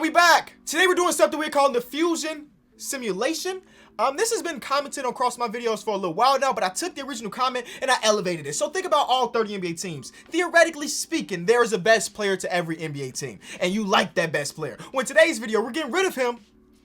we back. Today we're doing something we're calling the fusion simulation. This has been commented across my videos for a little while now, but I took the original comment and I elevated it. So think about all 30 NBA teams. Theoretically speaking, there is a best player to every NBA team, and you like that best player. Well, in today's video, we're getting rid of him,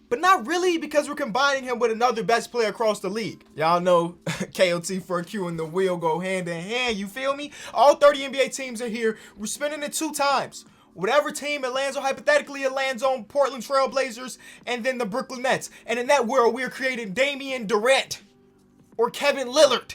but not really, because we're combining him with another best player across the league. Y'all know KOT for Q and the wheel go hand in hand, you feel me? All 30 NBA teams are here. We're spinning it 2 times. Whatever team it lands on, hypothetically it lands on Portland Trail Blazers and then the Brooklyn Nets. And in that world, we're creating Damian Durant or Kevin Lillard.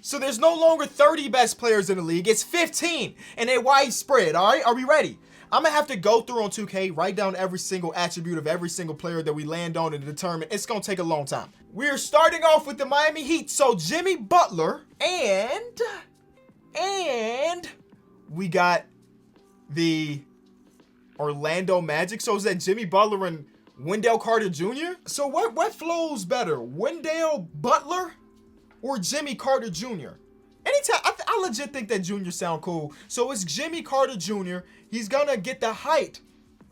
So there's no longer 30 best players in the league, it's 15 and a widespread, all right? Are we ready? I'm gonna have to go through on 2K, write down every single attribute of every single player that we land on and determine. It's gonna take a long time. We're starting off with the Miami Heat. So Jimmy Butler and we got the Orlando Magic. So is that Jimmy Butler and Wendell Carter Jr.? So what flows better, Wendell Butler or Jimmy Carter Jr.? Anytime, I legit think that Jr. sound cool. So it's Jimmy Carter Jr. He's gonna get the height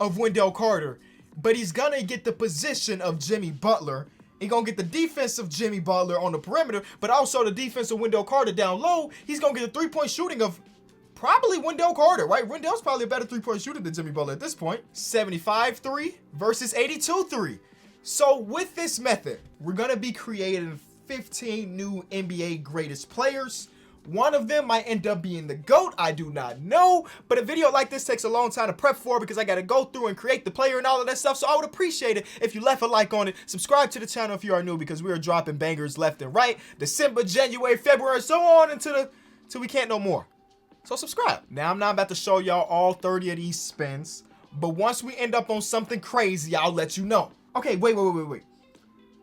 of Wendell Carter, but he's gonna get the position of Jimmy Butler. He's gonna get the defense of Jimmy Butler on the perimeter, but also the defense of Wendell Carter down low. He's gonna get the 3-point shooting of probably Wendell Carter, right? Wendell's probably a better 3-point shooter than Jimmy Butler at this point. 75-3 versus 82-3. So with this method, we're gonna be creating 15 new NBA greatest players. One of them might end up being the GOAT, I do not know, but a video like this takes a long time to prep for because I gotta go through and create the player and all of that stuff, so I would appreciate it if you left a like on it, subscribe to the channel if you are new, because we are dropping bangers left and right, December, January, February, so on until we can't no more. So subscribe. Now I'm not about to show y'all all 30 of these spins, but once we end up on something crazy, I'll let you know. Okay, wait.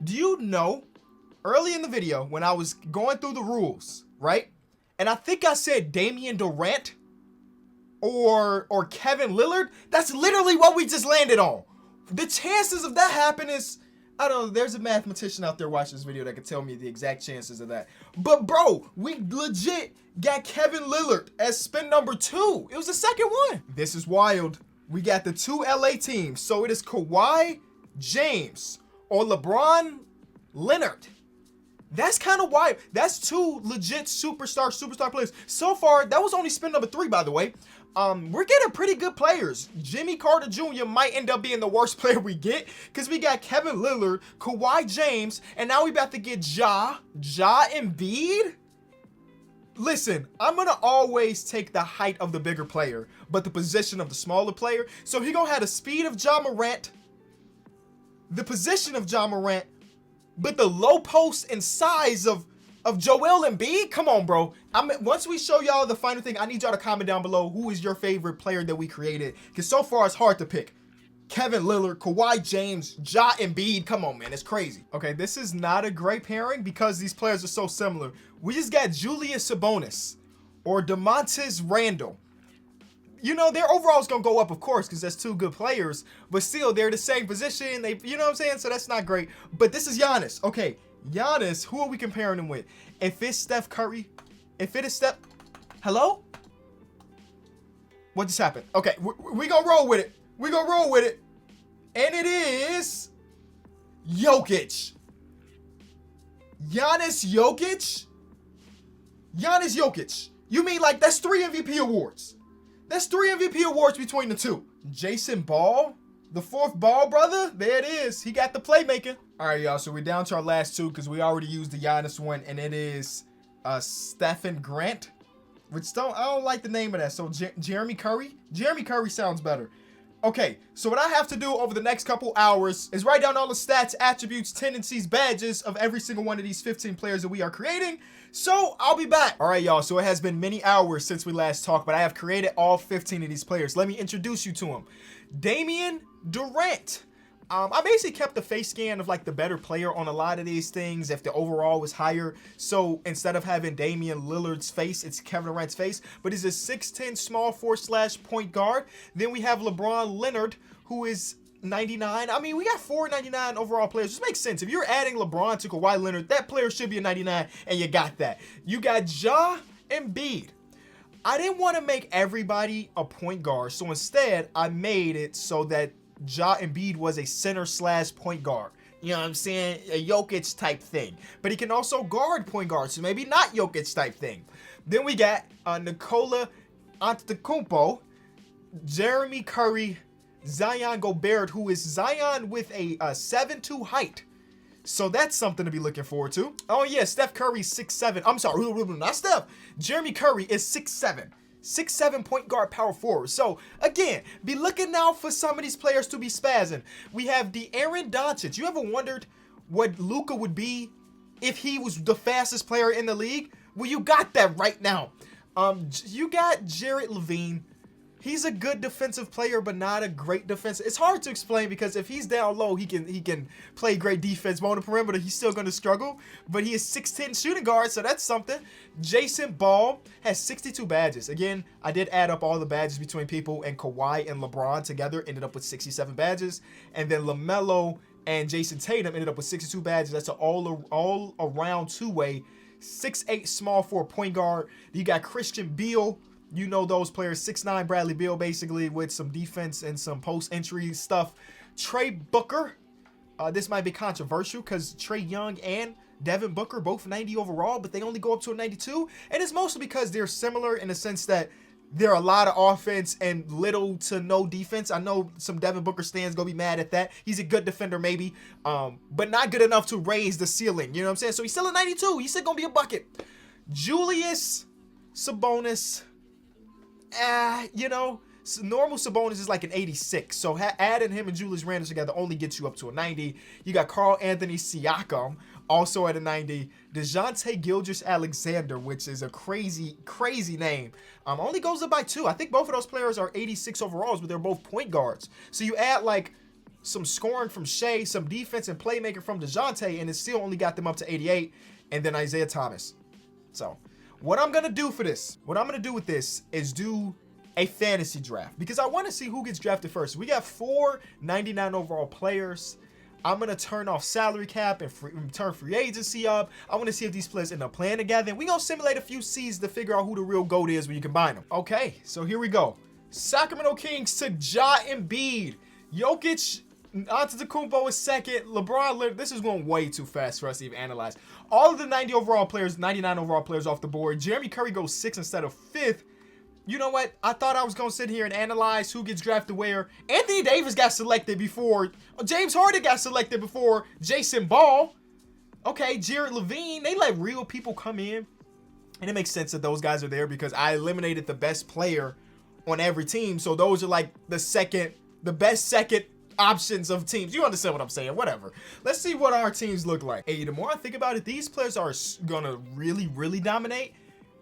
Do you know, early in the video when I was going through the rules, right? And I think I said Damian Durant or Kevin Lillard. That's literally what we just landed on. The chances of that happening is, I don't know, there's a mathematician out there watching this video that can tell me the exact chances of that. But bro, we legit got Kevin Lillard as spin number 2. It was the second one. This is wild. We got the 2 LA teams. So it is Kawhi James or LeBron Leonard. That's kind of wild. That's 2 legit superstar players. So far, that was only spin number 3, by the way. We're getting pretty good players. Jimmy Carter Jr. might end up being the worst player we get, because we got Kevin Lillard, Kawhi James, and now we about to get Ja Embiid. Listen, I'm gonna always take the height of the bigger player, but the position of the smaller player. So he gonna have the speed of Ja Morant, the position of Ja Morant, but the low post and size of Joel Embiid? Come on, bro. Once we show y'all the final thing, I need y'all to comment down below who is your favorite player that we created, because so far it's hard to pick. Kevin Lillard, Kawhi James, Ja Embiid. Come on, man. It's crazy. Okay, this is not a great pairing because these players are so similar. We just got Julius Sabonis or DeMontis Randall. You know, their overall is going to go up, of course, because that's 2 good players. But still, they're the same position. You know what I'm saying? So that's not great. But this is Giannis. Okay, Giannis, who are we comparing him with? If it's Steph Curry, if it is Steph... Hello? What just happened? Okay, we going to roll with it. We going to roll with it. And it is... Jokic. Giannis Jokic? Giannis Jokic. You mean like that's 3 MVP awards? That's 3 MVP awards between the 2. Jason Ball, the 4th Ball brother. There it is. He got the playmaking. All right, y'all. So we're down to our last 2 because we already used the Giannis one, and it is Stephen Grant, which I don't like the name of that. So Jeremy Curry. Jeremy Curry sounds better. Okay, so what I have to do over the next couple hours is write down all the stats, attributes, tendencies, badges of every single one of these 15 players that we are creating. So I'll be back. All right, y'all. So it has been many hours since we last talked, but I have created all 15 of these players. Let me introduce you to them. Damian Durant. I basically kept the face scan of like the better player on a lot of these things if the overall was higher. So instead of having Damian Lillard's face, it's Kevin Durant's face. But he's a 6'10" small forward/point guard. Then we have LeBron Leonard, who is 99. I mean, we got 499 overall players. This makes sense. If you're adding LeBron to Kawhi Leonard, that player should be a 99, and you got that. You got Ja Embiid. I didn't want to make everybody a point guard, so instead I made it so that Ja Embiid was a center / point guard. You know what I'm saying? A Jokic type thing. But he can also guard point guard, so maybe not Jokic type thing. Then we got Nikola Antetokounmpo, Jeremy Curry, Zion Gobert, who is Zion with a 7'2" height. So that's something to be looking forward to. Oh yeah, Steph Curry's 6'7". I'm sorry, not Steph. Jeremy Curry is 6'7". 6'7" point guard power forward. So again, be looking out for some of these players to be spazzing. We have the Aaron Doncic. You ever wondered what Luka would be if he was the fastest player in the league? Well, you got that right now. You got Jared Levine. He's a good defensive player, but not a great defensive. It's hard to explain because if he's down low, he can play great defense. But on the perimeter, he's still going to struggle. But he is 6'10" shooting guard, so that's something. Jason Ball has 62 badges. Again, I did add up all the badges between people, and Kawhi and LeBron together ended up with 67 badges. And then LaMelo and Jason Tatum ended up with 62 badges. That's an all-around two-way, 6'8" small forward point guard. You got Christian Beal. You know those players, 6'9" Bradley Beal, basically, with some defense and some post-entry stuff. Trey Booker. This might be controversial because Trey Young and Devin Booker, both 90 overall, but they only go up to a 92. And it's mostly because they're similar in the sense that there are a lot of offense and little to no defense. I know some Devin Booker stands gonna be mad at that. He's a good defender, maybe, but not good enough to raise the ceiling. You know what I'm saying? So he's still a 92. He's still gonna be a bucket. Julius Sabonis. You know, normal Sabonis is like an 86. So adding him and Julius Randle together only gets you up to a 90. You got Karl Anthony Siakam, also at a 90. DeJounte Gilgeous-Alexander, which is a crazy, crazy name. Only goes up by 2. I think both of those players are 86 overalls, but they're both point guards. So you add like some scoring from Shea, some defense and playmaker from DeJounte, and it still only got them up to 88. And then Isaiah Thomas. So what I'm going to do with this is do a fantasy draft because I want to see who gets drafted first. We got 4 99 overall players. I'm going to turn off salary cap and turn free agency up. I want to see if these players end up playing together. And we're going to simulate a few seasons to figure out who the real GOAT is when you combine them. Okay, so here we go. Sacramento Kings to Ja Embiid. Jokic Antetokounmpo is second. LeBron, this is going way too fast for us to even analyze. All of the 99 overall players off the board. Jeremy Curry goes 6th instead of 5th. You know what? I thought I was going to sit here and analyze who gets drafted where. Anthony Davis got selected before. James Harden got selected before Jason Ball. Okay, Jared Levine. They let real people come in. And it makes sense that those guys are there because I eliminated the best player on every team. So those are like the best second options of teams. You understand what I'm saying? Whatever. Let's see what our teams look like. Hey, the more I think about it, these players are gonna really, really dominate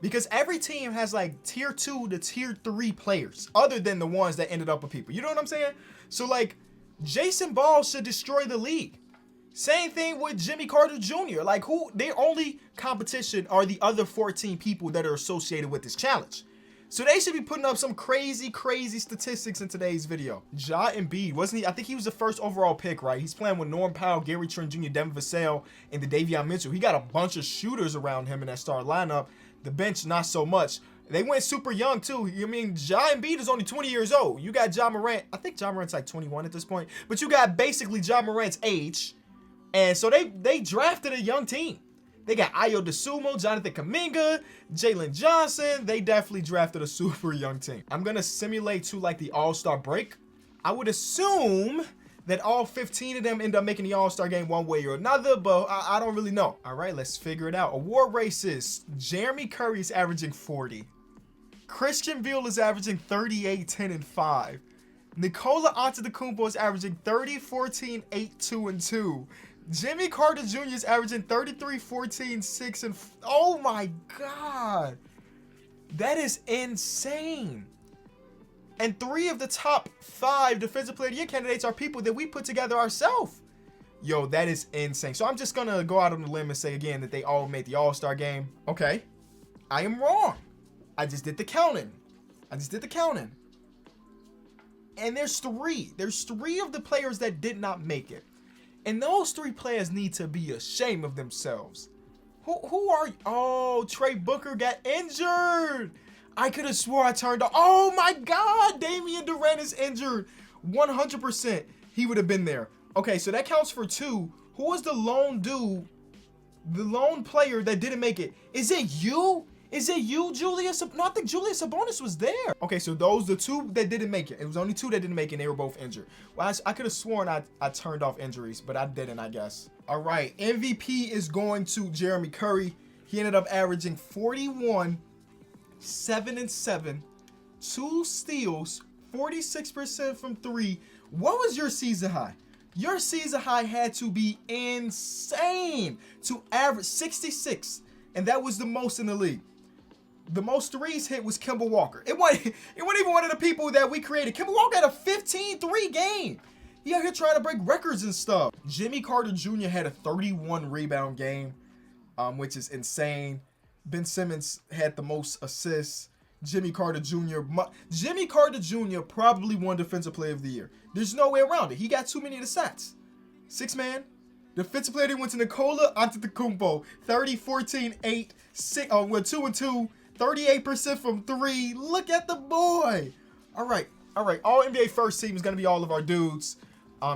because every team has like tier 2 to tier 3 players other than the ones that ended up with people. You know what I'm saying? So like Jason Ball should destroy the league. Same thing with Jimmy Carter Jr. Like their only competition are the other 14 people that are associated with this challenge. So they should be putting up some crazy, crazy statistics in today's video. Ja Embiid, wasn't he? I think he was the first overall pick, right? He's playing with Norm Powell, Gary Trent Jr., Devin Vassell, and the Davion Mitchell. He got a bunch of shooters around him in that start lineup. The bench, not so much. They went super young, too. I mean, Ja Embiid is only 20 years old. You got Ja Morant. I think Ja Morant's like 21 at this point. But you got basically Ja Morant's age. And so they drafted a young team. They got Ayo DeSumo, Jonathan Kuminga, Jalen Johnson. They definitely drafted a super young team. I'm going to simulate to like the All-Star break. I would assume that all 15 of them end up making the All-Star game one way or another, but I don't really know. All right, let's figure it out. Award races. Jeremy Curry is averaging 40. Christian Beal is averaging 38, 10, and 5. Nikola Antetokounmpo is averaging 30, 14, 8, 2, and 2. Jimmy Carter Jr. is averaging 33, 14, 6, and... Oh my God. That is insane. And 3 of the top 5 Defensive Player of the Year candidates are people that we put together ourselves. Yo, that is insane. So I'm just going to go out on the limb and say again that they all made the All-Star game. Okay. I am wrong. I just did the counting. And there's 3. There's 3 of the players that did not make it. And those 3 players need to be ashamed of themselves. Who are you? Oh, Trey Booker got injured. I could have swore I turned off. Oh my God, Damian Durant is injured. 100%. he would have been there. Okay, so that counts for 2. Who was the lone dude, the lone player that didn't make it? Is it you? Is it you, Julius? No, I think Julius Sabonis was there. Okay, so those the 2 that didn't make it. It was only 2 that didn't make it, and they were both injured. Well, I could have sworn I turned off injuries, but I didn't, I guess. All right, MVP is going to Jeremy Curry. He ended up averaging 41, 7 and 7, 2 steals, 46% from 3. What was your season high? Your season high had to be insane to average 66, and that was the most in the league. The most threes hit was Kemba Walker. It wasn't even one of the people that we created. Kemba Walker had a 15-3 game. He out here trying to break records and stuff. Jimmy Carter Jr. had a 31 rebound game, which is insane. Ben Simmons had the most assists. Jimmy Carter Jr. probably won Defensive Player of the Year. There's no way around it. He got too many of the stats. 6-man. Defensive Player went to Nikola Antetokounmpo. 30, 14, 8, 6. We're 2 and 2. 38% from 3. Look at the boy. All right. All NBA first team is going to be all of our dudes.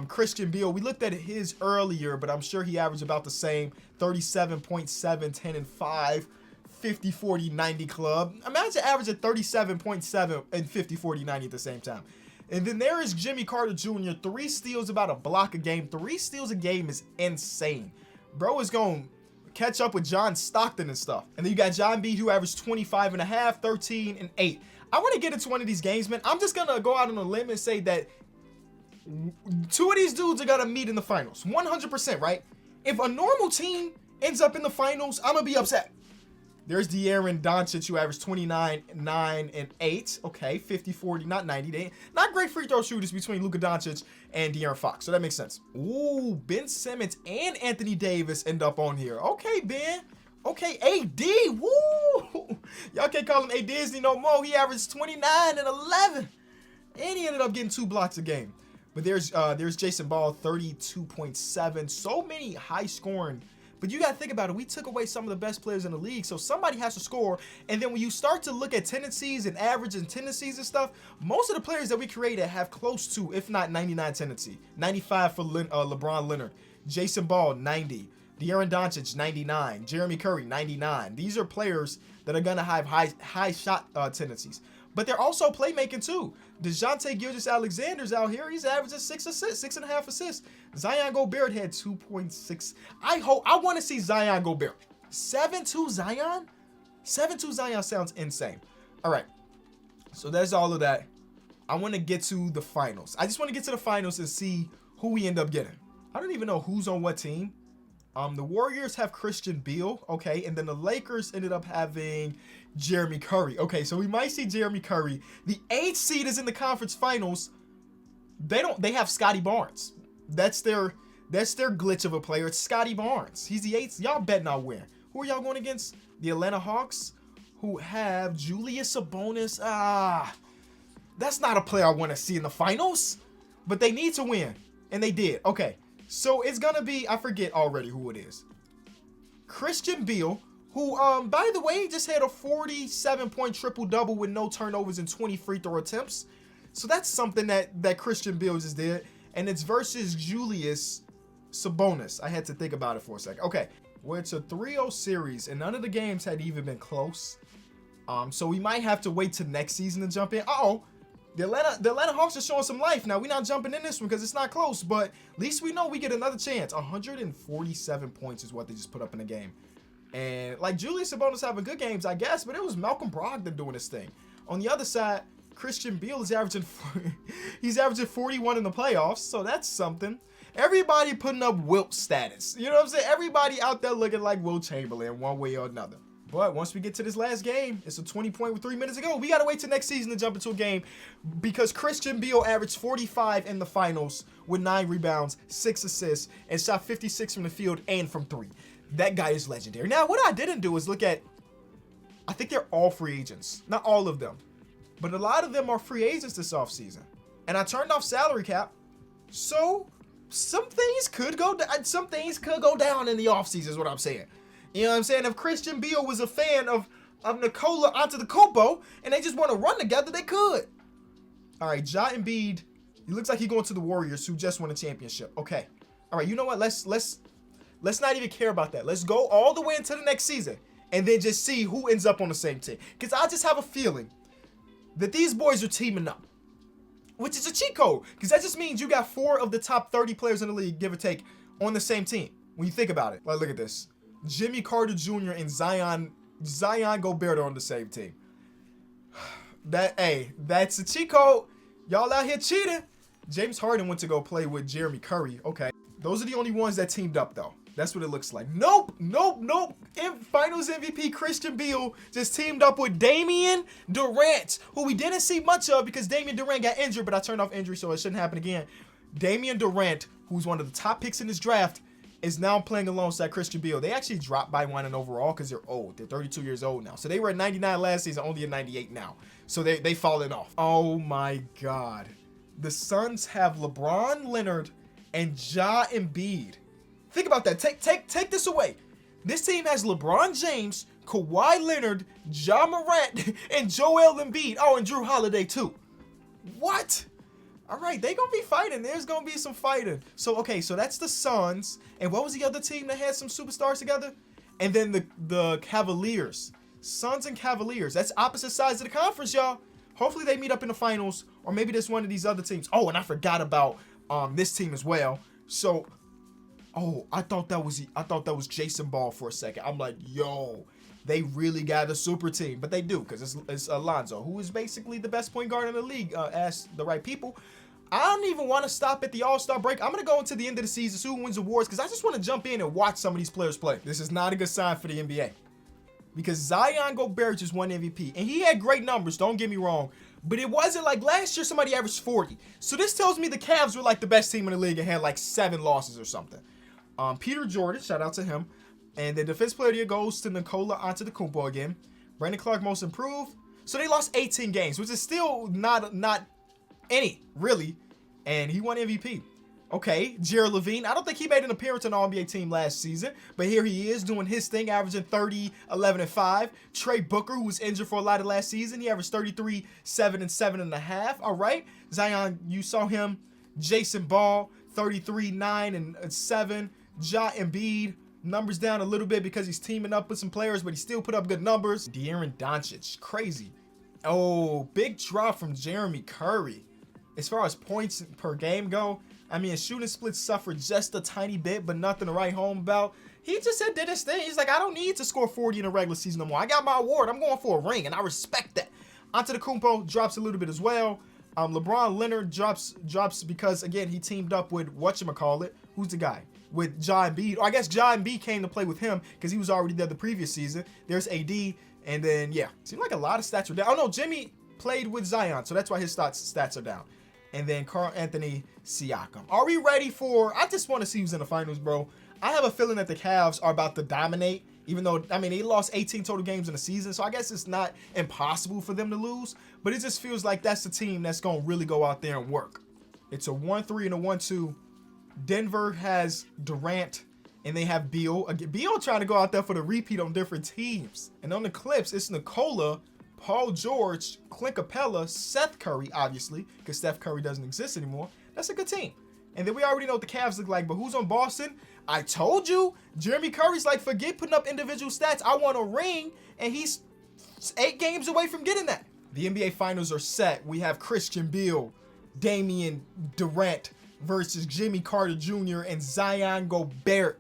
Christian Beal, we looked at his earlier, but I'm sure he averaged about the same. 37.7, 10 and 5, 50, 40, 90 club. Imagine averaging 37.7 and 50, 40, 90 at the same time. And then there is Jimmy Carter Jr. 3 steals, about a block a game. 3 steals a game is insane. Bro is going to catch up with John Stockton and stuff. And then you got John B, who averaged 25 and a half, 13 and 8. I want to get into one of these games, man. I'm just going to go out on a limb and say that 2 of these dudes are going to meet in the finals. 100%, right? If a normal team ends up in the finals, I'm going to be upset. There's De'Aaron Doncic, who averaged 29, 9, and 8. Okay, 50, 40, not 90. Not great free throw shooters between Luka Doncic and De'Aaron Fox, so that makes sense. Ooh, Ben Simmons and Anthony Davis end up on here. Okay, Ben. Okay, AD. Woo! Y'all can't call him A Disney no more. He averaged 29 and 11. And he ended up getting 2 blocks a game. But there's Jason Ball, 32.7. So many high scoring. But you got to think about it. We took away some of the best players in the league, so somebody has to score. And then when you start to look at tendencies and average and tendencies and stuff, most of the players that we created have close to, if not 99 tendency. 95 for LeBron Leonard. Jason Ball, 90. De'Aaron Doncic, 99. Jeremy Curry, 99. These are players that are going to have high shot tendencies. But they're also playmaking too. DeJounte Gilgeous-Alexander's out here. He's averaging 6 assists, 6.5 assists. Zion Gobert had 2.6. I want to see Zion Gobert. 7-2 Zion? 7-2 Zion sounds insane. All right. So that's all of that. I want to get to the finals. I just want to get to the finals and see who we end up getting. I don't even know who's on what team. The Warriors have Christian Beal, okay, and then the Lakers ended up having Jeremy Curry. Okay, so we might see Jeremy Curry. The 8th seed is in the conference finals. They have Scotty Barnes. That's their glitch of a player. It's Scotty Barnes. He's the 8th. Y'all bet not win. Who are y'all going against? The Atlanta Hawks, who have Julius Sabonis. That's not a player I want to see in the finals, but they need to win, and they did. Okay. So it's going to be, I forget already who it is. Christian Beal, who, by the way, just had a 47-point triple-double with no turnovers and 20 free throw attempts. So that's something that Christian Beal just did. And it's versus Julius Sabonis. I had to think about it for a second. Okay, well, it's a 3-0 series, and none of the games had even been close. So we might have to wait till next season to jump in. The Atlanta Hawks are showing some life. Now, we're not jumping in this one because it's not close, but at least we know we get another chance. 147 points is what they just put up in the game. And, like, Julius Sabonis having good games, I guess, but it was Malcolm Brogdon doing his thing. On the other side, Christian Beal is averaging 41 in the playoffs, so that's something. Everybody putting up Wilt status. You know what I'm saying? Everybody out there looking like Wilt Chamberlain one way or another. But once we get to this last game, it's a 20-point with 3 minutes to go. We got to wait till next season to jump into a game because Christian Beal averaged 45 in the finals with 9 rebounds, 6 assists, and shot 56 from the field and from 3. That guy is legendary. Now, what I didn't do is look at, I think they're all free agents. Not all of them, but a lot of them are free agents this offseason. And I turned off salary cap, so some things could go down in the offseason is what I'm saying. You know what I'm saying? If Christian Beal was a fan of Nikola Antetokounmpo and they just want to run together, they could. All right, Ja Embiid He looks like he's going to the Warriors, who just won a championship. Okay. All right, you know what? Let's not even care about that. Let's go all the way into the next season and then just see who ends up on the same team. Because I just have a feeling that these boys are teaming up, which is a cheat code. Because that just means you got 4 of the top 30 players in the league, give or take, on the same team. When you think about it. Like, look at this. Jimmy Carter Jr. and Zion Gobert are on the same team. That's a cheat code. Y'all out here cheating. James Harden went to go play with Jeremy Curry. Okay. Those are the only ones that teamed up, though. That's what it looks like. Nope. Finals MVP Christian Beal just teamed up with Damian Durant, who we didn't see much of because Damian Durant got injured, but I turned off injury, so it shouldn't happen again. Damian Durant, who's one of the top picks in this draft, is now playing alongside Christian Beal. They actually dropped by 1 in overall because they're old. They're 32 years old now. So they were at 99 last season, only at 98 now. So they fallen off. Oh my God. The Suns have LeBron Leonard and Ja Embiid. Think about that. Take this away. This team has LeBron James, Kawhi Leonard, Ja Morant, and Joel Embiid. Oh, and Drew Holiday too. What? All right, they gonna be fighting. There's gonna be some fighting. So, okay, so that's the Suns. And what was the other team that had some superstars together? And then the Cavaliers. Suns and Cavaliers. That's opposite sides of the conference, y'all. Hopefully they meet up in the finals, or maybe there's one of these other teams. Oh, and I forgot about this team as well. So, I thought that was Jason Ball for a second. I'm like, yo, they really got a super team, but they do because it's Alonzo, who is basically the best point guard in the league. Ask the right people. I don't even want to stop at the All-Star break. I'm gonna go into the end of the season, see who wins awards, because I just want to jump in and watch some of these players play. This is not a good sign for the NBA because Zion Gobert just won MVP, and he had great numbers. Don't get me wrong. But it wasn't like last year somebody averaged 40. So this tells me the Cavs were like the best team in the league and had like 7 losses or something. Peter Jordan, shout out to him. And the defense player of the year goes to Nikola Antetokounmpo again. Brandon Clark, most improved. So they lost 18 games, which is still not any, really. And he won MVP. Okay, Jared Levine. I don't think he made an appearance on the All-NBA team last season, but here he is doing his thing, averaging 30, 11, and 5. Trey Booker, who was injured for a lot of last season, he averaged 33, 7, and 7.5. All right, Zion, you saw him. Jason Ball, 33, 9, and 7. Ja Embiid, numbers down a little bit because he's teaming up with some players, but he still put up good numbers. De'Aaron Doncic, crazy. Oh, big drop from Jeremy Curry. As far as points per game go, I mean, his shooting splits suffered just a tiny bit, but nothing to write home about. He just did his thing. He's like, I don't need to score 40 in a regular season no more. I got my award. I'm going for a ring, and I respect that. Antetokounmpo drops a little bit as well. LeBron Leonard drops because, again, he teamed up with whatchamacallit. Who's the guy? With Ja Embiid. Or I guess Ja Embiid came to play with him because he was already there the previous season. There's AD, and then, yeah. Seemed like a lot of stats were down. Oh, no, Jimmy played with Zion, so that's why his stats are down. And then Karl Anthony Siakam. Are we ready for... I just want to see who's in the finals, bro. I have a feeling that the Cavs are about to dominate, even though, I mean, they lost 18 total games in the season, so I guess it's not impossible for them to lose, but it just feels like that's the team that's going to really go out there and work. It's a 1-3 and a 1-2. Denver has Durant, and they have Beal. Again, Beal trying to go out there for the repeat on different teams. And on the Clips, it's Nikola, Paul George, Clint Capella, Seth Curry, obviously, because Steph Curry doesn't exist anymore. That's a good team. And then we already know what the Cavs look like, but who's on Boston? I told you, Jeremy Curry's like, forget putting up individual stats. I want a ring, and he's 8 games away from getting that. The NBA Finals are set. We have Christian Beal, Damian Durant versus Jimmy Carter Jr. and Zion Gobert.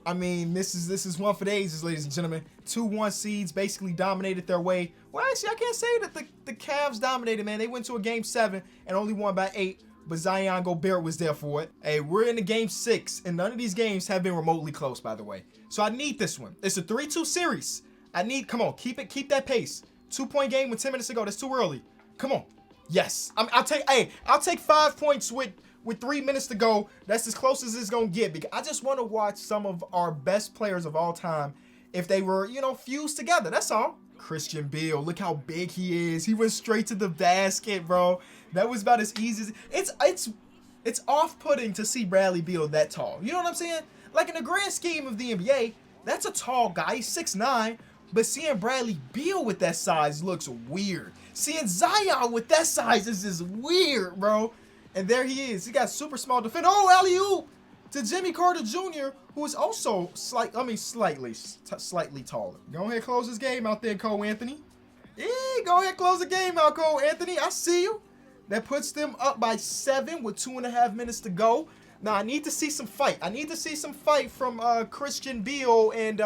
I mean, this is one for the ages, ladies and gentlemen. 2-1 seeds basically dominated their way. Well, actually, I can't say that the Cavs dominated, man. They went to a game 7 and only won by 8, but Zion Gobert was there for it. Hey, we're in the game 6, and none of these games have been remotely close, by the way. So I need this one. It's a 3-2 series. Come on, keep that pace. 2-point game with 10 minutes to go. That's too early. Come on. Yes. I'll take 5 points with 3 minutes to go. That's as close as it's going to get, because I just want to watch some of our best players of all time if they were, fused together. That's all. Christian Beal, look how big he is. He went straight to the basket, bro. That was about as easy as... It's off-putting to see Bradley Beal that tall. You know what I'm saying? Like, in the grand scheme of the NBA, that's a tall guy. He's 6'9", but seeing Bradley Beal with that size looks weird. Seeing Zion with that size is just weird, bro. And there he is. He got super small defender. Oh, alley-oop to Jimmy Carter Jr., who is also slightly taller. Go ahead, close this game out there, Cole Anthony. Yeah, go ahead, close the game out, Cole Anthony. I see you. That puts them up by 7 with 2.5 minutes to go. Now, I need to see some fight. I need to see some fight from Christian Beal and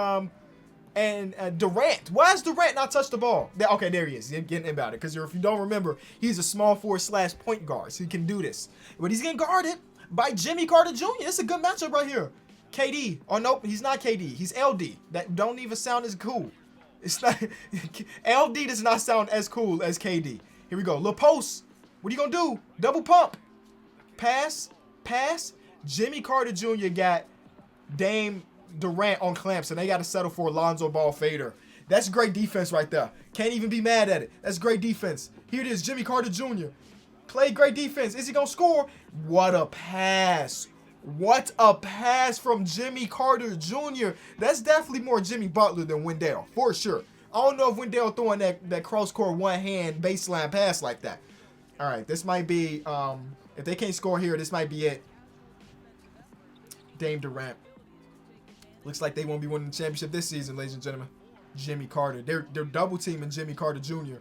Durant. Why has Durant not touched the ball? Okay, there he is. He's getting about it. Because if you don't remember, he's a small forward / point guard, so he can do this. But he's getting guarded by Jimmy Carter Jr. It's a good matchup right here. KD. Oh, nope, he's not KD. He's LD. That don't even sound as cool. It's not. LD does not sound as cool as KD. Here we go. Lil post. What are you going to do? Double pump. Pass. Jimmy Carter Jr. got Dame Durant on clamps, and they got to settle for a Lonzo Ball fader. That's great defense right there. Can't even be mad at it. That's great defense. Here it is, Jimmy Carter Jr. Played great defense. Is he going to score? What a pass. What a pass from Jimmy Carter Jr. That's definitely more Jimmy Butler than Wendell, for sure. I don't know if Wendell throwing that cross-court one-hand baseline pass like that. All right, this might be, if they can't score here, this might be it. Dame Durant. Looks like they won't be winning the championship this season, ladies and gentlemen. Jimmy Carter. They're double teaming Jimmy Carter Jr.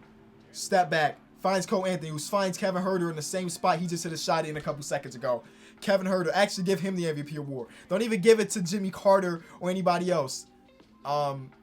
Step back. Finds Cole Anthony, who finds Kevin Huerter in the same spot he just hit a shot in a couple seconds ago. Kevin Huerter, actually give him the MVP award. Don't even give it to Jimmy Carter or anybody else.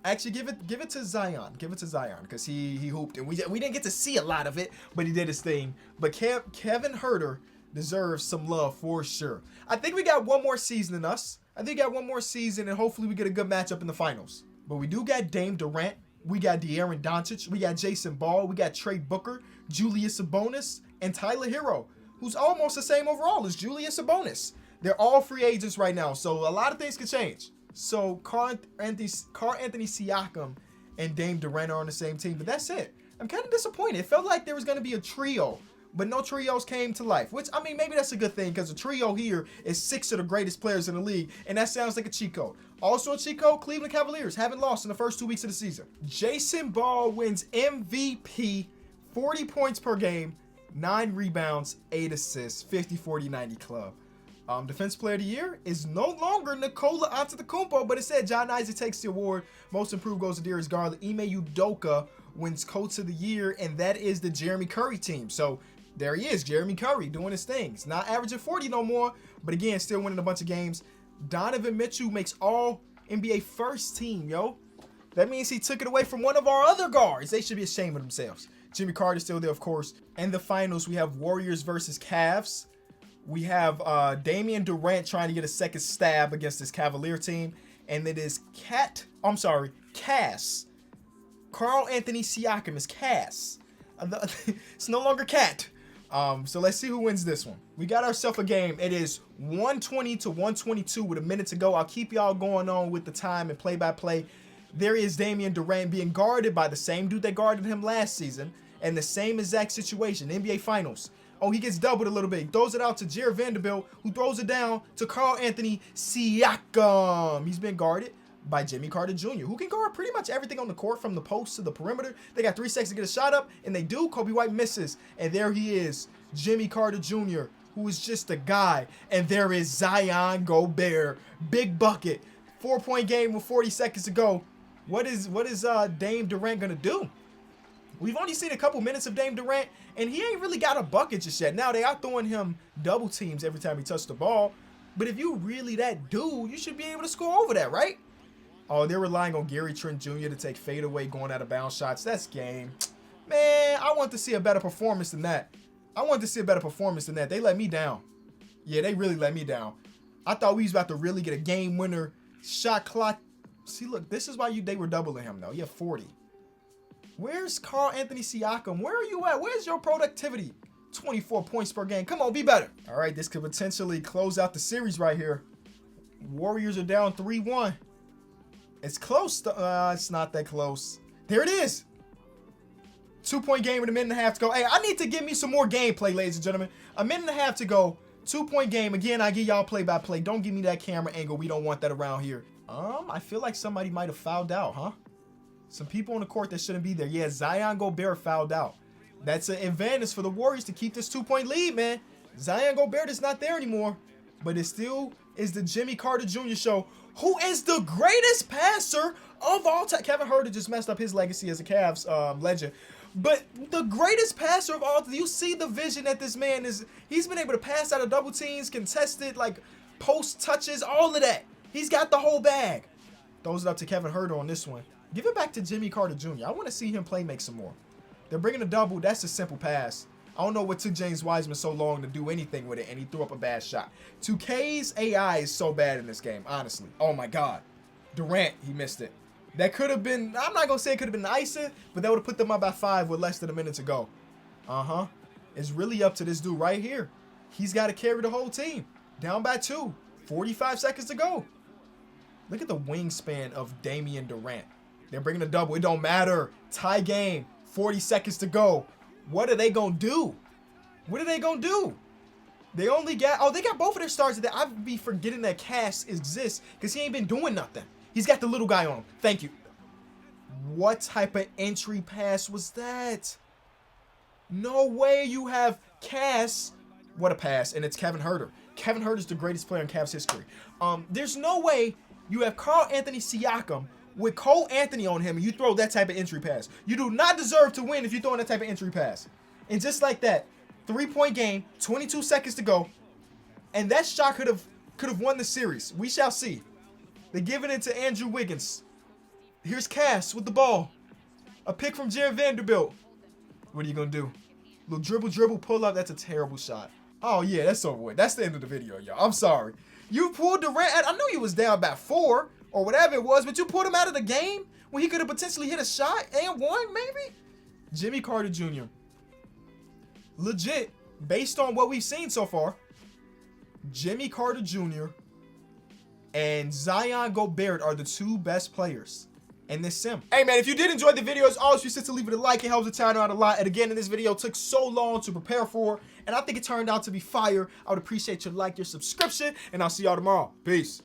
Actually give it to Zion. Give it to Zion because he hooped, and we didn't get to see a lot of it, but he did his thing. But Kevin Huerter deserves some love for sure. I think we got one more season in us. I think we got one more season, and hopefully we get a good matchup in the finals. But we do got Dame Durant. We got De'Aaron Doncic. We got Jason Ball. We got Trey Booker, Julius Sabonis, and Tyler Hero, who's almost the same overall as Julius Sabonis. They're all free agents right now, so a lot of things could change. So Carl Anthony Siakam and Dame Durant are on the same team, but that's it. I'm kind of disappointed. It felt like there was going to be a trio, but no trios came to life, which, I mean, maybe that's a good thing because the trio here is 6 of the greatest players in the league, and that sounds like a cheat code. Also a cheat code, Cleveland Cavaliers haven't lost in the first 2 weeks of the season. Jason Ball wins MVP, 40 points per game, 9 rebounds, 8 assists, 50, 40, 90 club. Defense Player of the Year is no longer Nikola Antetokounmpo, but it said John Isaac takes the award. Most Improved goes to Darius Garland. Ime Udoka wins Coach of the Year, and that is the Jeremy Curry team. So there he is, Jeremy Curry doing his things. Not averaging 40 no more, but again, still winning a bunch of games. Donovan Mitchell makes all NBA first team, yo. That means he took it away from one of our other guards. They should be ashamed of themselves. Jimmy Carter's still there, of course. In the finals, we have Warriors versus Cavs. We have Damian Durant trying to get a second stab against this Cavalier team. And it is Cass. Carl Anthony Siakam is Cass. It's no longer Cat. So let's see who wins this one. We got ourselves a game. It is 120 to 122 with a minute to go. I'll keep y'all going on with the time and play-by-play. There is Damian Durant being guarded by the same dude that guarded him last season. And the same exact situation, NBA Finals. Oh, he gets doubled a little bit. He throws it out to Jared Vanderbilt, who throws it down to Carl Anthony Siakam. He's been guarded by Jimmy Carter Jr., who can guard pretty much everything on the court from the post to the perimeter. They got 3 seconds to get a shot up, and they do. Kobe White misses. And there he is, Jimmy Carter Jr., who is just a guy. And there is Zion Gobert. Big bucket. 4-point game with 40 seconds to go. What is Dame Durant going to do? We've only seen a couple minutes of Dame Durant, and he ain't really got a bucket just yet. Now, they are throwing him double teams every time he touches the ball. But if you really that dude, you should be able to score over that, right? Oh, they're relying on Gary Trent Jr. to take fadeaway going out of bounds shots. That's game. Man, I want to see a better performance than that. They let me down. Yeah, they really let me down. I thought we was about to really get a game winner shot clock. See, look, this is why they were doubling him, though. You have 40. Where's Carl Anthony Siakam? Where are you at? Where's your productivity? 24 points per game. Come on, be better. All right, this could potentially close out the series right here. Warriors are down 3-1. It's close. It's not that close. There it is. 2-point game with a minute and a half to go. Hey, I need to give me some more gameplay, ladies and gentlemen. A minute and a half to go. 2-point game. Again, I give y'all play-by-play. Don't give me that camera angle. We don't want that around here. I feel like somebody might have fouled out, huh? Some people on the court that shouldn't be there. Yeah, Zion Gobert fouled out. That's an advantage for the Warriors to keep this 2-point lead, man. Zion Gobert is not there anymore, but it still is the Jimmy Carter Jr. show, who is the greatest passer of all time. Kevin Huerter just messed up his legacy as a Cavs legend. But the greatest passer of all time. You see the vision that this man is. He's been able to pass out of double teams, contested, like post touches, all of that. He's got the whole bag. Throws it up to Kevin Huerter on this one. Give it back to Jimmy Carter Jr. I want to see him play make some more. They're bringing a double. That's a simple pass. I don't know what took James Wiseman so long to do anything with it, and he threw up a bad shot. 2K's AI is so bad in this game, honestly. Oh, my God. Durant, he missed it. That could have been, I'm not going to say it could have been nicer, but that would have put them up by 5 with less than a minute to go. It's really up to this dude right here. He's got to carry the whole team. Down by 2. 45 seconds to go. Look at the wingspan of Damian Durant. They're bringing a double. It don't matter. Tie game. 40 seconds to go. What are they going to do? What are they going to do? They only got, oh, they got both of their stars. I'd be forgetting that Cass exists because he ain't been doing nothing. He's got the little guy on him. Thank you. What type of entry pass was that? No way you have Cass. What a pass. And it's Kevin Huerter. Kevin Huerter is the greatest player in Cavs history. There's no way you have Karl Anthony Siakam with Cole Anthony on him and you throw that type of entry pass. You do not deserve to win if you're throwing that type of entry pass. And just like that, 3-point game, 22 seconds to go, and that shot could have won the series. We shall see. They're giving it to Andrew Wiggins. Here's Cass with the ball. A pick from Jared Vanderbilt. What are you going to do? Little dribble, pull up. That's a terrible shot. Oh, yeah, that's over with. That's the end of the video, y'all. I'm sorry. You pulled Durant. I know he was down by 4 or whatever it was, but you pulled him out of the game when he could have potentially hit a shot and won, maybe? Jimmy Carter Jr. Legit, based on what we've seen so far, Jimmy Carter Jr. and Zion Gobert are the 2 best players in this sim. Hey, man, if you did enjoy the video, as always, be sure to leave it a like. It helps the channel out a lot. And again, in this video, took so long to prepare for, and I think it turned out to be fire. I would appreciate your like, your subscription, and I'll see y'all tomorrow. Peace.